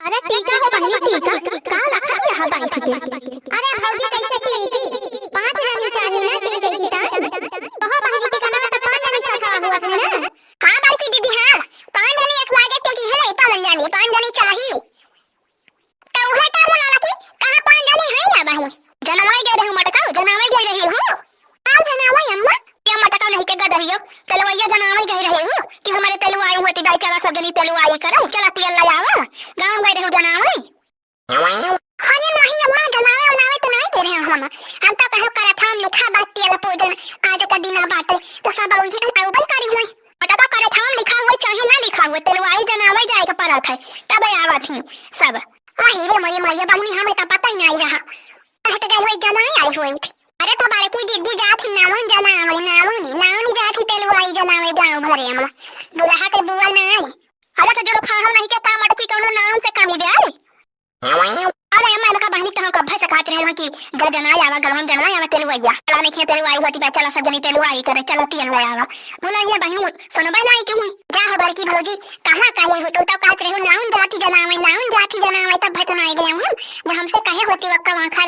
अरे टीका हो बहनी टीका का रखा यहाँ बाइक के। अरे भौजी कैसे की 5 जनी चाहिए ना दी गई ता तो हो बहनी टीका ना तो 5 जनी साथ हुआ था ना। हां बाइक दीदी हां 5 जनी एक लागे थे की है पावन जानी 5 जनी चाहिए तो उहे ता बोला कि कहां 5 जनी है या बहनी जनावे गए रहे मटका जनावे गए रहे हो आओ जनावे अम्मा क्या मटका नहीं के गदरियो तलवैया जनावे गए रहे हो कि हमारे तेलु आई होती भाई चला सब जनी तेलु आई करो चला तेल ले आवा गांव गए रहे जनावे। अरे नहीं अम्मा जनावे उनावे तो नहीं दे रहे हम तो कहो करा था लिखा बात तेल पूजन आज का दिन बाटे तो सब उही आउ बल करी हुई मटका करे था लिखा हुआ चाहे ना लिखा हुआ तेलु आई जनावे जाए का पड़ा था तब आवा थी सब वही रे मरे मरे बहनी हमें तो पता ही नहीं रहा हट गए हुए जनाई आई हुई थी। अरे तो बारे की जिद्दी जात नावन जनावे नावनी जात तेलु आई जनावे गांव भरे हम दुल्हा के बुआ ना आई अरे तो जो फाहो नहीं के तामट की कोनो नाम से कमी दे आई अरे अम्मा लका बहनी तो कब से काट रहे हैं कि जनाई आवा गलम जनाई आवा तेलु आया चला नहीं तेलु आई होती बा चला सब जनी तेलु आई करे चला तेल ले आवा बोला ये बहनी सुनबा नहीं क्यों जा हो बार की भौजी कहां काहे हो तो काट रहे हो नाउन जाति जनावे तब भटना आ गए हम हमसे कहे होती वक्त वहां खर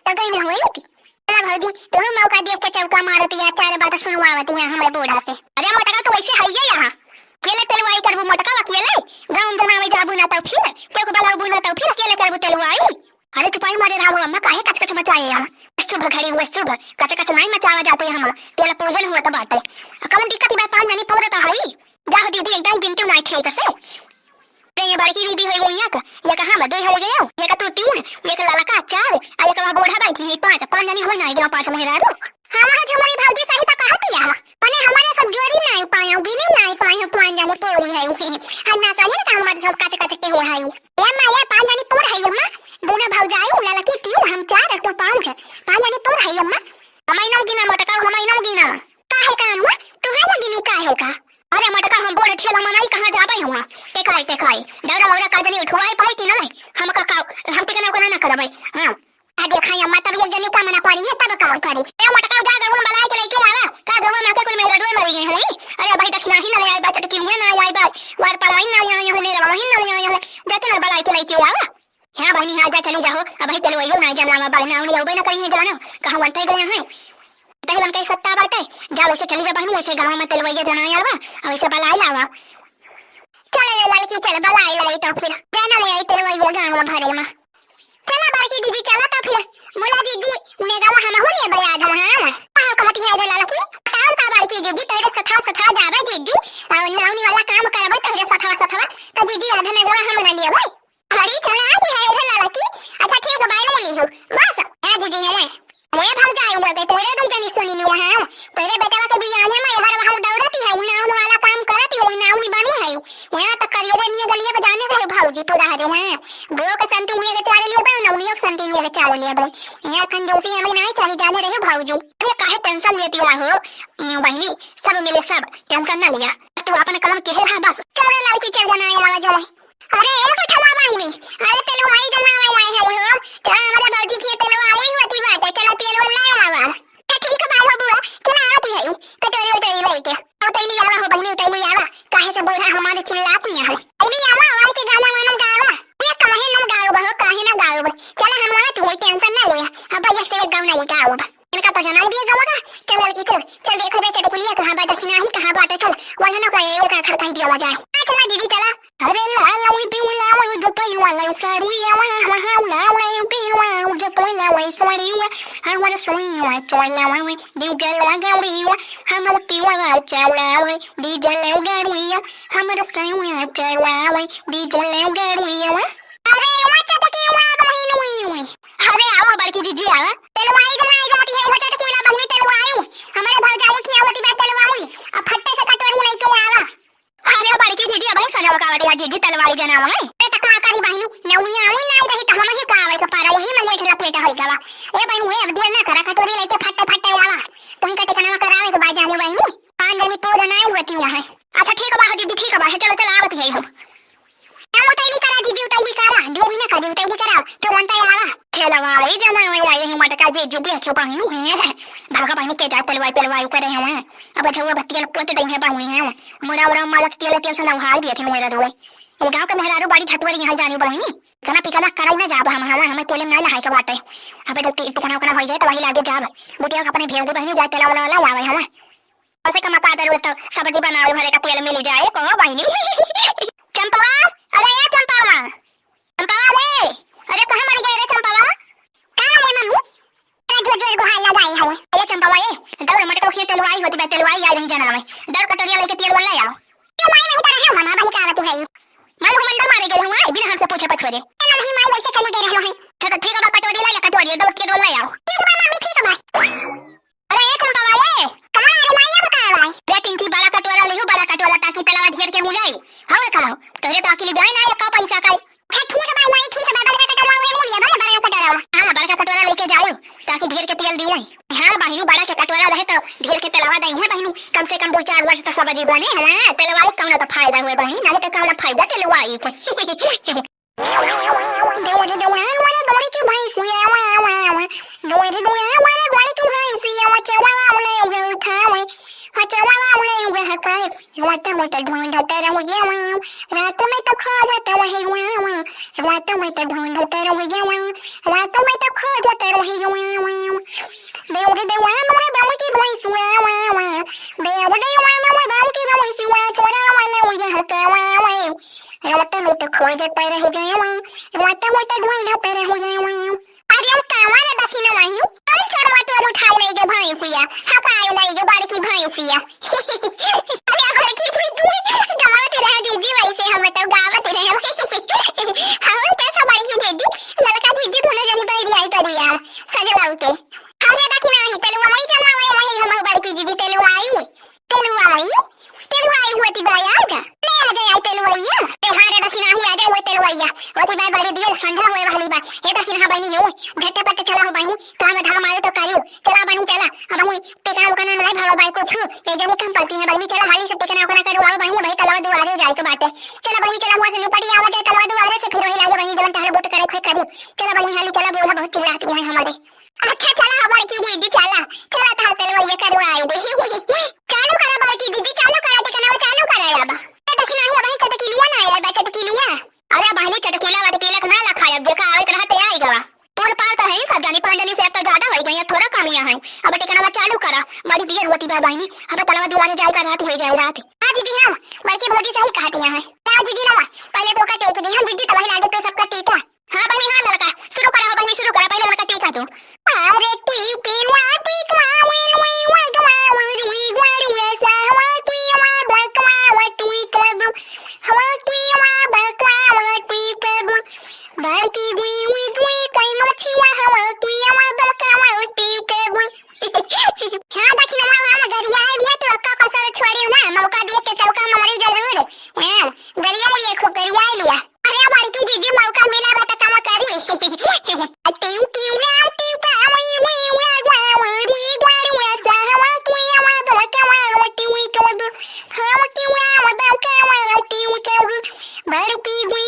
तो गई न हुई थी भौजी तुम मौका देख के चौका मारती है चार बात सुनवावती है हमारे बूढ़ा से। अरे मटका तो वैसे है ही यहाँ केले तेलुआई करबू मटका अकेले गांव जनावे जाबू ना तो फिर क्यों बलाबू ना तो फिर अकेले करबू तेलुआई। अरे चुपाई मारे राहु अम्मा काहे कच कच मचाए यहाँ शुभ घड़ी हुए शुभ कच कच नहीं मचावा जाते हम तेल पूजन हुआ तो बाटे कौन दिक्कत है 5 जनी पूरा तो है जाओ दीदी एकदम बिनती नहीं ठीक से ये बड़की दीदी हो गई ये कहां में 2 हो गए ये का तू 3 ये का ललका 4 आ ये का बूढ़ा बैठी है 5 जनी हो नहीं गया 5 महिला रो हां हां झमरी भौजी सही तो कहती है पने हमारे सब जोड़ी नहीं पाए गिने नहीं पाए 5 जनी पूरी है हम ना सही ना हमारे सब कच कच के हो है ये माया 5 जनी पूर है अम्मा दोनों भौजाई ललकी 3 हम 4 तो 5 जनी पूर है अम्मा हमाई ना गिना मटका हमाई ना गिना काहे का अम्मा तू है ना गिनी काहे का अरे मटका हम बोले ठेला मनाई कहां जाबे हुआ टेकाई डरा औरा का जनी उठवाई पाई कि नहीं हम टिकना को ना करबै हां आ देखाई अम्मा तब एक जनी का मना पारी है तब काम करी ए मटका जा गए हम बलाई के लेके आवा का गवा में कुल मेरा डोय मरी गई है अरे भाई दक्षिणा ही ना आई बा चटकी हुए ना आई बा वार पलाई ना आई है मेरा वही ना आई है जाते ना बलाई के लेके आवा हां बहनी हां जा चली जाओ अब भाई तेलुआई ना जाना बाई ना उनी होबे ना कहीं जानो कहां बनते गए हैं तहलन कई सत्ता बाटे जा वैसे चली जा बहनी वैसे गांव में तेलुआई जनाई आवा और वैसे बलाई लावा चले रे लड़की चल बलाई लाई तो फिर जाना ले आई तेलुआई गांव में भरे में चला बाकी दीदी चला तो फिर मुला दीदी मेगा हम हो रे बयाद हां कहां कहती है रे लड़की काल का बाकी दीदी तेरे सथा जाबे दीदी और नाउनी वाला काम करबे तेरे सथा तो दीदी आधा में गवा हम ना लिए भाई हरी चला आई है रे लड़की अच्छा ठीक है बाय ले ली हो बस है दीदी है मैं भाग जाऊं बोलते तेरे दो जनी सुनी ली हां तेरे बेटा का भी आने में हर वहां दौड़ती है नाउन वाला काम करती है नाउन बनी है वहां तक करियो रे निये गलिए बजाने से भाऊजी पूरा हरे हां ब्रो के संती निये के चाले लिए बा नाउनियो के संती निये के चाले लिए बा यहां कंजूसी हमें नहीं चाहिए जाने रहे भाऊजी अरे काहे टेंशन लेती हो बहनी सब मिले सब टेंशन ना लिया तू अपन कलम के है बस चल लड़की चल जाना आवा जाए अरे एक ठला बहनी अरे तेलु आई जना आई है हो चल हमारे भाऊजी की तेलु आई होती बात चलो तेलु ले आवा ठीक है भाई बुआ चला आती है कटोरी उठे लेके अब तेली आवा हो बहनी तेली आवा काहे से बोल रहा हमारे चिल्लाती है तेली आवा आई के गाना वाना गावा ये काहे ना गाओ बहो काहे ना गाओ चला हम वहां तू टेंशन ना ले अब भैया से गाँव ना लेके आओ इनका तो जना भी गावा चल लड़की चल देखो बे चटकुलिया कहां बात दक्षिणा ही कहां बात चल वहां ना कोई एक खर कहीं दिया जाए चला दीदी चला अरे ला वी पिला वी जो पहला साड़िया ला वी पिला जो पहला वी साड़िया हमारा सोया चला वी डीजल गाड़िया हमारा पिला चला वी डीजल गाड़िया हमारा सोया चला वी डीजल गाड़िया अरे वो चटकी वाला बहिन हुई अरे आओ बड़की जीजी आवा तेलुआई जनाई जाती है वो चटकी वाला बहिन तेलुआई हमारे भौजाई की आवती बात तेलुआई अब फट्टे से कटोरी लेके आवा अरे वो बड़की जीजी अब सनवा का वाली जीजी तेलुआई जनावा है ए त का करी बहिन नौनिया आई नहीं रही त हम ही का आवे के पारा यही में लेके लपेटा होई गवा ए बहिन हे अब देर ना करा कटोरी लेके फट्टे आवा तुही का टिकना करावे तो बाई जाने बहिनी 5 जनी पूरा नहीं होती है अच्छा ठीक बा दीदी ठीक बा चलो आवत है हम उतैली करा दीदी उतैली करा देवी ना करी उतैली करा तो वंता आवा खेलवाई जनावे आई है मटका जे जो देखो बहिनु है भागा बहिनु के जा तेलवाई करे हैं अब छुआ बत्तियां पोते दई है बहिनु है मोरा मोरा मालक तेल से नहाई दिए थे मेरा दोए ये गांव के मेहरारू बड़ी छटवरी यहाँ जानी बहिनी कना पिकना कराई ना जाब हम तेले में नहाए के बाटे अबे जब टिकना उकना हो जाए तो वही लागे जाब बुटिया अपने भेज दे बहिनी जाए तेला वाला लावे हम ऐसे कमा का दे रोज तो सब्जी बनावे भरे का तेल मिल जाए को बहिनी चंपा अरे ये चंपा रे अरे कहां मर गई रे चंपा का रे मम्मी जो जो गुहार लगाई है ये चंपा ये दौड़ मट को खेत तेलवाई होती बे तेलवाई आई नहीं जाना मैं दौड़ कटोरिया लेके तेल वाला आओ क्यों मैं नहीं तरह है मामा बही का आती है मैं मंदिर मारे गए हूं बिना हमसे पूछे पछोरे नहीं मैं वैसे चले गए रहे हैं तो ठीक है कटोरी ला कटोरी दौड़ के रोल आओ ठीक है मम्मी ठीक है अरे ये चंपा वाले कहां रे माया बका भाई बेटिंग जी बड़ा कटोरा ले बड़ा कटोरा ताकि तलावा ढेर के मुलाई हां कहो तोरे ताकि ले ना का पैसा का ठीक है भाई मैं ठीक है बड़ा कटोरा ले लिया बड़ा कटोरा हां बड़ा कटोरा लेके जाओ ताकि ढेर के तेल दिए हां बहिनी बड़ा के कटोरा रहे तो ढेर के तलावा दई है बहिनी कम से कम 2-4 वर्ष तो सब्जी बने है तलवाई कौन तो फायदा हुए बहिनी ना तो कौन फायदा तलवाई को दोरे दोरे वाला दोरे की भैंसिया वा दोरे दोरे वाला दोरे की भैंसिया वा चवाला उले उठावे वा चवाला उले हकाए वाटा मोटा ढूंढता रहोगे रात में तो खा जाता वही रात में तो ढूंढता रहोगे रात में तो खा जाता रहोगे दोरे दोरे वाला दोरे की भैंसिया वा दोरे दोरे वाला दोरे की भैंसिया चवाला उले हकाए रात में तो खो जाता रहोगे रात में तो ढूंढता रहोगे अरे कावाला दखिना वही कौन चरवाते और उठा ले गए भैंसिया हकाए ले गए बारी की भैंसिया अरे अब की तू गावत रह जीजी वैसे हम तो गावत रहे हम कैसा बारी की जीजी लड़का जीजी बोले जनी बाई आई करिया सजलाऊ के अरे दखिना ही तलवाई जमावा वही हम बारी की जीजी तलवाई होती बाया जा ले आ जाए तलवाइया हारे दखिना ही आ जाए वो तलवाइया वो बाई बारी दिए संझा होए वाली बा ये दखिना बनी हो झट्टे पट्टे चला हो बनी काम धाम आयो तो करियो चला बनी चला अब हम टेकना उकना नहीं भालो बाई को छु ये जब कम पड़ती है बनी चला हाली से टेकना उकना करो आओ बनी भाई तलवा दुआरे जाए के बाटे चला बनी चला मुआ से निपटी आवा जाए तलवा दुआरे से फिर वही लागे बनी जवन तारे बोत करे खोई करियो चला बनी हाली चला बोला बहुत चिल्लाती है हमारे अच्छा चला हमारी की दीदी चला ता तलवाइया करो आए दे चालू करा बाई की दीदी चालू करा टेकना चालू करा अब दखिना ही भाई चटकी लिया ना आया चटकी लिया अरे बहनी चटकुला वाट केलक ना लखाया जेका आवे रहते आई गवा पूर पार तो है सब जानी पांडनी से तो ज्यादा होई गई थोड़ा कमियां है अब टिकना चालू करा मारी दिए रोटी बा बहनी अब तलवा दुआरे जाए का रात हो जाए रात आज जी हां भाई की भोजी सही कहती है आज जी ना पहले तो का टेक दी हम जी तो वही लागे तो सबका टीका हां बहनी हां लड़का शुरू करा बहनी शुरू करा पहले लड़का टीका तो अरे टीके वाटी क्वा वे ग्वाड़ी ऐसा वाटी वा बकवा वाटी कब हवाटी वा बकवा वाटी कब बाकी जी कोई मच्छी वा हवाटी वा बकवा वाटी कब हां दखिना मामा गरिया लिया तो अक्का कसर छोड़ी ना मौका देख के चौका मारी जरूर हां गरिया लिए खूब गरिया लिया अरे बारी की जीजी मौका मिला बता काम करी टीव टीव लाउ टीव का वी वारी ग्वाड़ी ऐसा हवाटी वा बकवा वाटी कब हवाटी वा बकवा वाटी कब बाकी जी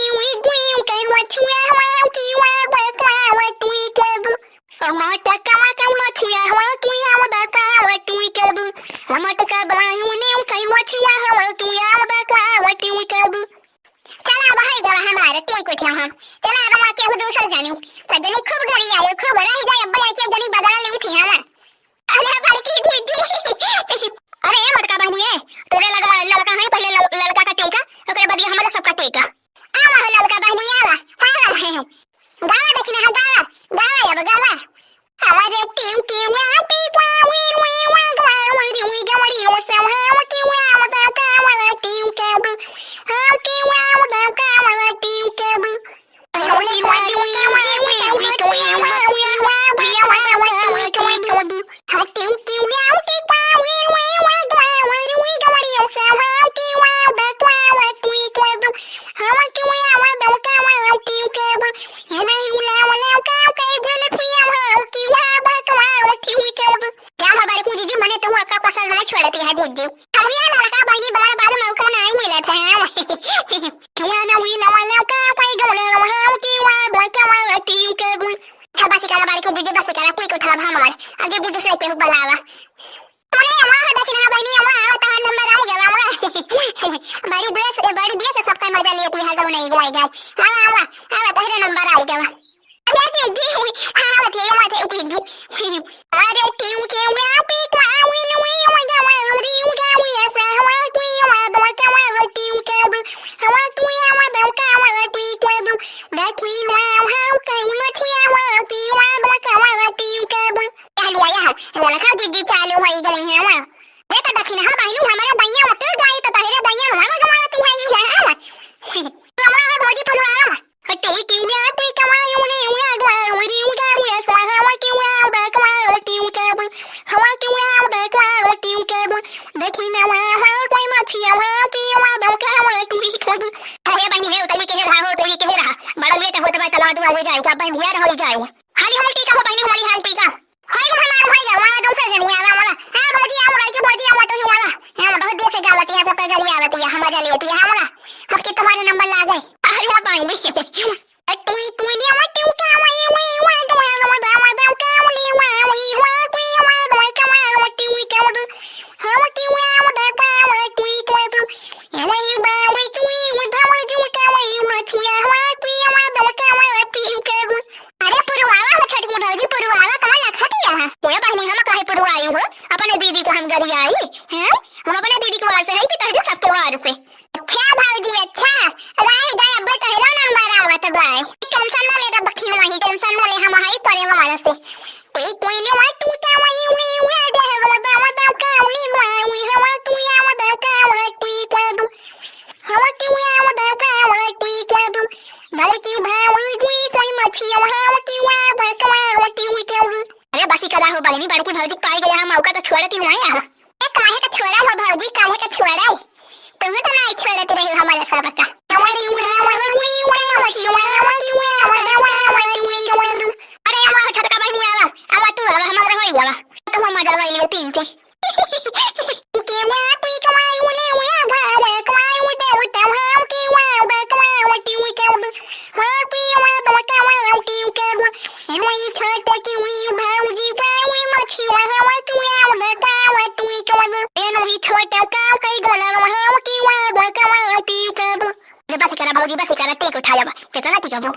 कोई मच्छी वा हवाटी वा बकवा वाटी कब टमाटर कमा कम मच्छी हवाटी वा बकवा वाटी कब टमाटर का बायू ने कई मच्छी हवाटी वा बकवा वाटी कब चला भाई गवा हमारे टेक उठा हम चला अब हम के दूसरा जानी सजनी खूब घरी आयो खूब रह जाए अब के जनी बदला ली थी हम अरे भाई की थी अरे मटका बहनी है तोरे लगा लड़का है पहले लड़का का टेका ओकरे बाद हमारा सबका टेका आवा है लड़का बहनी आवा हां गावा देखना है गावा अब गावा हमारे टीव टीव आती वी गवड़ी ओ सब है कि वा का वाला टीव कब हां कि वा का वाला टीव कब ओली मजू छोड़ती है जीजू अरे लड़का बहनी बार मौका नहीं मिला था क्या ना हुई ना का कोई गले रहा कि वा बका वा टीव कब अच्छा बस करा बारी को जीजू बस करा कोई को ठला हमार आज जीजू दूसरे पे बुलावा अरे वहां देखना बहनी वहां तो नंबर आ गया वहां बड़ी देश सबका मजा लेती है क्या अरे दीदी हाँ दीदी अरे क्यों क्यों मैं पे क्लाउन वे ओ जावा रियो गावी ऐसा हुआ तू हुआ दो क्या हुआ क्यों क्या हुआ तू हुआ दो क्या हुआ तू क्या दो देखी ना हाउ कहीं मत हुआ तू हुआ दो क्या हुआ तू क्या दो हेलो या वाला का दीदी चालू हो गई है हुआ बेटा दक्षिण हां बहनू हमारा भैया होते गए तो पहले भैया हमारा कमाया तू है ये है तो हमारा भौजी पलवारा हटे क्यों ना पे कमायो ने हुआ दो री उगा हुआ सा हवा क्यों आ बैक वा क्यों के हवा क्यों आ बैक वा क्यों के देखी ना वा कोई मछिया वा पी वा दो का वा तू ही कर अरे बहनी है उतली के रहा हो तो ये के रहा बड़ा लेट होत बा तला दुआ हो जाए का बहन यार हो जाए हाली हाल टीका हो बहनी हाली हाल टीका हाय वो हमारा भैया वाला दूसरा जन वाला वाला हां भौजी आओ भाई के भौजी आओ तो ही वाला हां बहुत देर से गावती है सब पे गली आवती है हम मजा लेती है वाला अब के तुम्हारे नंबर ला गए अरे वो बहनी तू ले वा तू का वा दो वा का ली वा तू वा दो का वा तू का हां तू वा दो का वा तू को या वा बा वा तू वा दो का वा मछिया वा तू वा दो का वा तू का अरे पुरवाला हो छठ की भौजी पुरवाला कहां लखा दिया है ओए बहनी हम काहे पुरवाई हो अपने दीदी को हम गरी आई हैं हम अपने दीदी को वार से है कि तहरे सबके वार से अच्छा भौजी अच्छा राय जाए अब तहरा नंबर आवत बाय टेंशन न ले रे बखी नहीं टेंशन न ले हम हाई तोरे वाला से ते कोई ले वा तू का वा दे वो का उली वा हवा तू या वा का वा तू का दू हवा तू या वा का वा तू का दू बल्कि भाई जी कोई मछिया हवा तू या वा का वा तू का दू अरे बसी करा हो बहनी बड़की भौजी पाई गया हम मौका तो छोड़ती नहीं आ ए काहे का छोड़ा हो भौजी काहे का छोड़ा तुम तो नहीं छोड़ते रहे हमारे सब का अरे हमारा छोटा बहनी आवा आवा तू आवा हमारा होई गवा तुम मजा ले ले तीन चे के ना तू कमाई उले उया घरे कमाई उते उते हां के वा बे कमाई उते उते हां पी वा तो का वा उते के एनो ई छोटे की उई भौजी का उई मछी वा वा तू या उते का वा तू के एनो ई छोटे का कई गोला वा की वा बे का वा उते के जे बस करा भौजी बस करा टेक उठाया बा ते तो ना टिका बो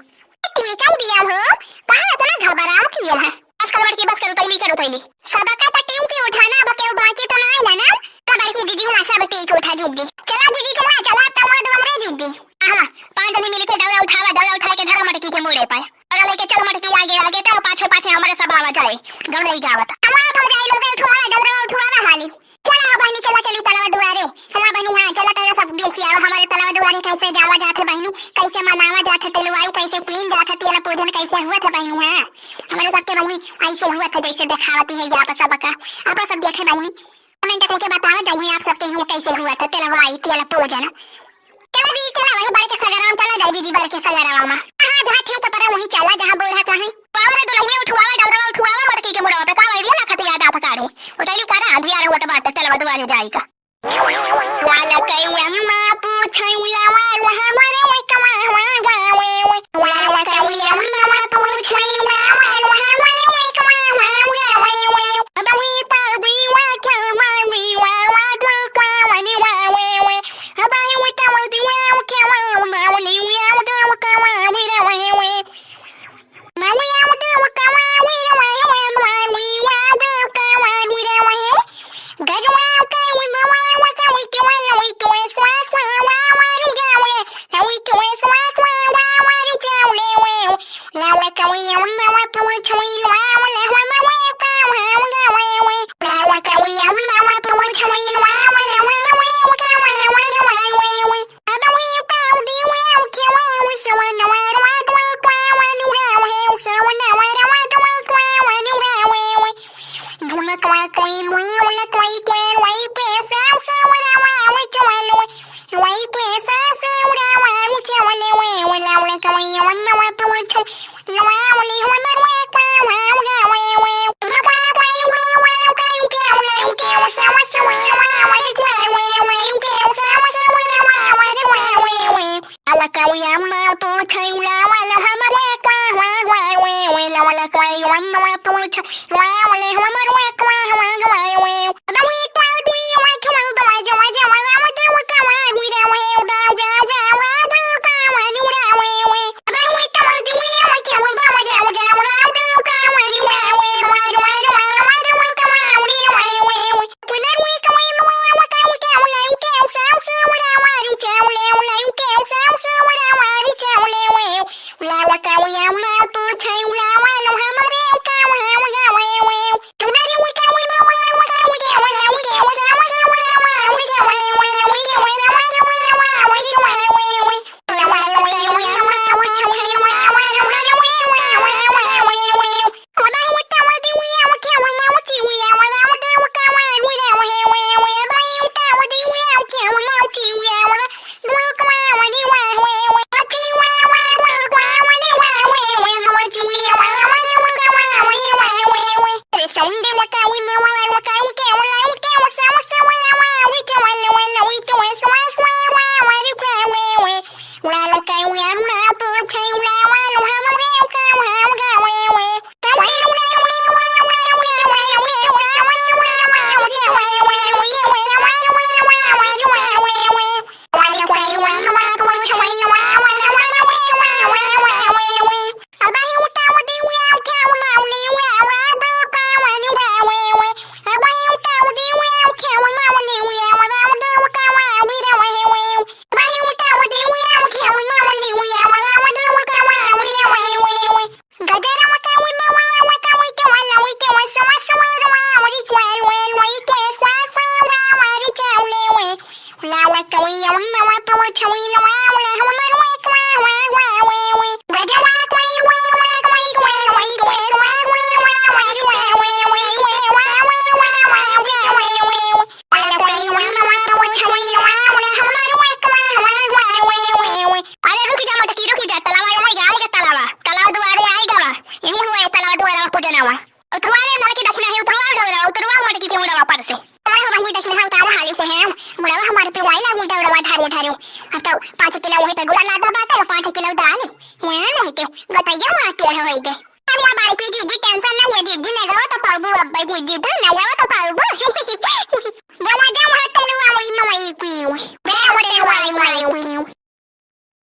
टेक आ दिया हो कहां इतना घबराओ किया है बस कर पहली करो पहली सबका पटेऊ के उठाना बकेऊ बाकी तो ना ना तब की दीदी हुआ सब टेक उठा दीदी चला दीदी चला तवा दो हमरे दीदी हां पांच जने मिलके डवला उठा के धरा मटकी के मोड़े पाए और लेके चल मटकी आगे तो पाछे हमारे सब आवा जाए गौड़ई गावत हमारा हो जाए लोग उठवा हाली चला बहनी चला चली तलवा दुआरे हमारा बहनी हां चला तेरा सब देखिए हमारे तलवा दुआरे कैसे जावा जाते बहनी कैसे मनावा जाते तेलवाई कैसे तीन जाते तेल पूजन कैसे हुआ था बहनी हां हमारे सबके बहनी ऐसे हुआ था जैसे दिखावती है आप सबका आप सब देखे बहनी कमेंट करके बतावा जाइए आप सबके हुआ कैसे हुआ था तेलवाई तेल पूजन चला दी चला वही बारी के सगराम चला जाए दीदी बारी के सगराम हां जहां ठीक पर वही चला जहां बोल है कहीं पावर तो लंगे उठवावा मटकी के मुड़वा पे का आइडिया ना खते याद आप काड़ू उतली करा अंधियार हुआ तो बात तेलवा दुआरे जाएगा वाला कई अम्मा पूछैला वाला हमारे ओए कमा हुआ गावे वाला कई अम्मा पूछैला वाला हमारे ओए कमा हुआ गावे अब वी ता दी वा कमा वी वा दो का वनी वा अब वी ता दी वा के वा नी वा दो का वा वी वा मा वी वा दो का वा वी वा नी वा दो का वा वी वा गजवा का वी वा का वी के वा स्वा स्वा वा रू गावे वी के स्वा स्वा वा रू जाले वे ला का वी वा पूछोई ला वा वा का वा गावे ला का वी वा पूछोई ला वा का वा वे अब वी का दी वा के वा सवा न वा दो का वा नु गावे सवा न वा दो का वा नु गावे झुमा का कोई मुला कोई के वही पैसा से उड़ा वा चलो वही पैसा से उड़ा वा चलो वे ला कोई वन वा पूछ ला ओली होना वा का वा वे ला कोई वा के उला के सवा सवा वा चलो वे के सवा सवा वा ala कोई अम्मा पूछ ला वाला हमारे का वा ला कोई वन वा पूछ वा ओले हमारे Lao cao yao mau tu chai lao ai lo ha ma reo cao hao gao eo eo. Tu na reo cao eo lao cao eo lao cao eo lao cao eo lao cao eo lao cao eo lao eo lao cao eo lao cao eo हमारे पे Y लागू डवरा धारे धारे आता 5 kilo होई पे गुला लादा बाता 5 किलो दाल वहां नहीं के गटैया माटी होई गए अब या बाई की दीदी टेंशन ना ले दीदी ने गवा तो पाबू अब दीदी ना गवा तो पाबू बोला जा वहां तुम लोग आई मम्मी की